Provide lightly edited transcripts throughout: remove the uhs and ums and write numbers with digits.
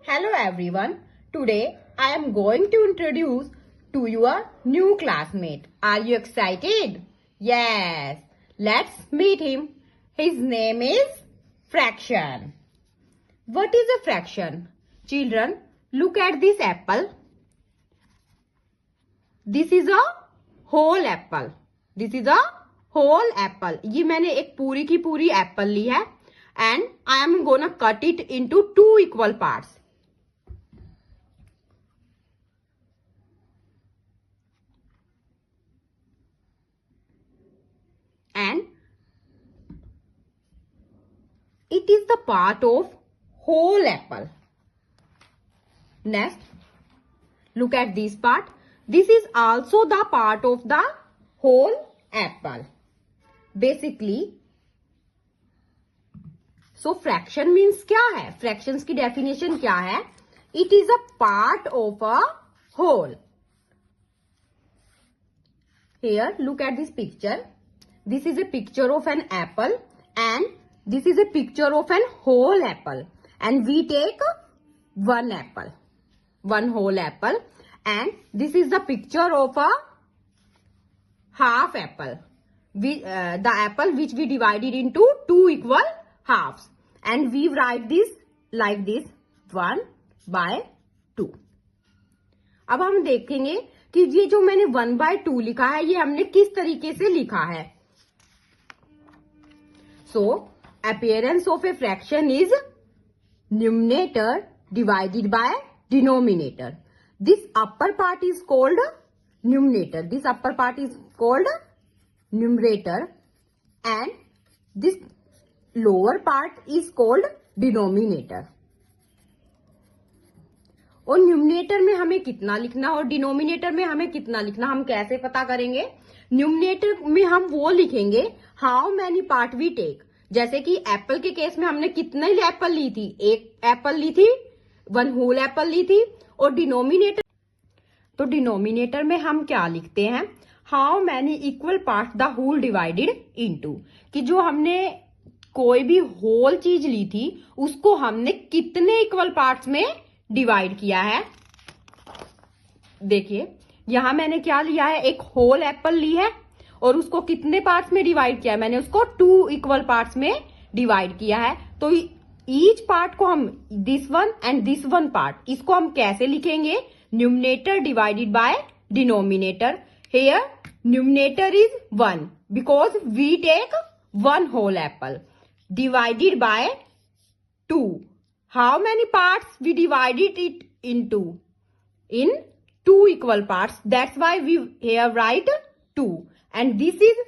Hello everyone. Today I am going to introduce to you a new classmate. Are you excited? Yes. Let's meet him. His name is fraction. What is a fraction? Children, look at this apple. This is a whole apple. This is a whole apple. ये मैंने एक पूरी की पूरी Apple ली है and I am gonna cut it into two equal parts. And it is the part of whole apple. Next, look at this part. This is also the part of the whole apple. Basically, so fraction means क्या है? Fractions की definition क्या है? It is a part of a whole. Here, look at this picture. This is a picture of an apple and this is a picture of an whole apple. And we take one apple, one whole apple, and this is the picture of a half apple. The apple which we divided into two equal halves. And we write this like this, 1/2. अब हम देखेंगे कि ये जो मैंने 1/2 लिखा है ये हमने किस तरीके से लिखा है. So, appearance of a fraction is numerator divided by denominator. This upper part is called numerator. This upper part is called numerator and this lower part is called denominator. और न्यूमरेटर में हमें कितना लिखना और डिनोमिनेटर में हमें कितना लिखना हम कैसे पता करेंगे? न्यूमरेटर में हम वो लिखेंगे how many part we take. जैसे कि एप्पल के केस में हमने कितने एप्पल ली थी? एक एप्पल ली थी, वन होल एप्पल ली थी. और डिनोमिनेटर में हम क्या लिखते हैं? How many equal part the whole divided into. कि जो हमने कोई भी होल चीज ली थी उसको हमने कितने इक्वल पार्ट्स में डिवाइड किया है. देखिए यहां मैंने क्या लिया है, एक होल एप्पल ली है और उसको कितने पार्ट्स में डिवाइड किया है? मैंने उसको 2 इक्वल पार्ट्स में डिवाइड किया है. तो ईच पार्ट को हम this one and this one part इसको हम कैसे लिखेंगे? Numerator divided by denominator. Here numerator is 1 because we take one whole apple divided by 2. How many parts we divided it into? In 2 equal parts. That's why we here write 2. And this is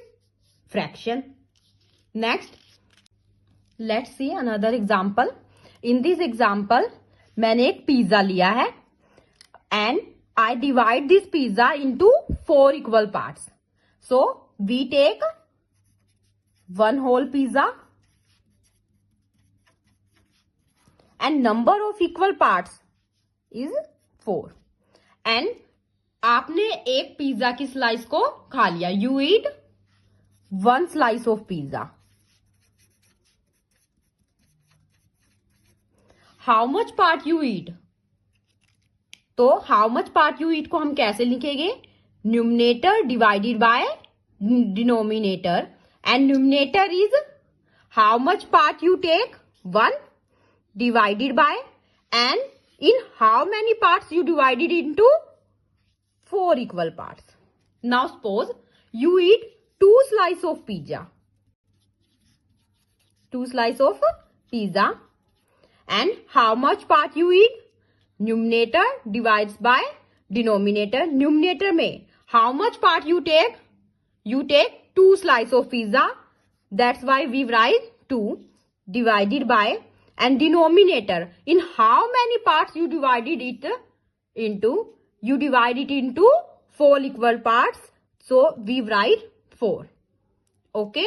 fraction. Next, let's see another example. In this example, मैंने एक pizza लिया है and I divide this pizza into 4 equal parts. So, we take one whole pizza and number of equal parts is 4. And आपने एक pizza की slice को खा लिया. You eat one slice of pizza. How much part you eat? तो how much part you eat को हम कैसे लिखेंगे? Numerator divided by denominator and numerator is how much part you take? 1 divided by and in how many parts you divided into 4 equal parts. Now suppose you eat 2 slices of pizza. 2 slices of pizza and how much part you eat? Numerator divides by denominator. Numerator में how much part you take? You take 2 slices of pizza. That's why we write 2 divided by and denominator in how many parts you divided it into? You divide it into 4 equal parts. So we write 4. Okay?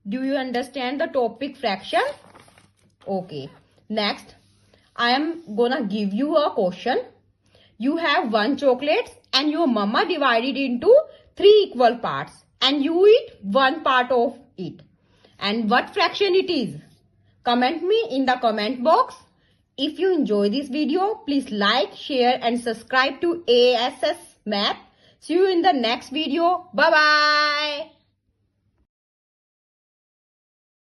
Do you understand the topic fraction? Okay. Next, I am gonna give you a question. You have 1 chocolate and your mama divided into 3 equal parts and you eat 1 part of it. And what fraction it is? Comment me in the comment box. If you enjoy this video, please like, share and subscribe to AaSs Math. See you in the next video. Bye bye.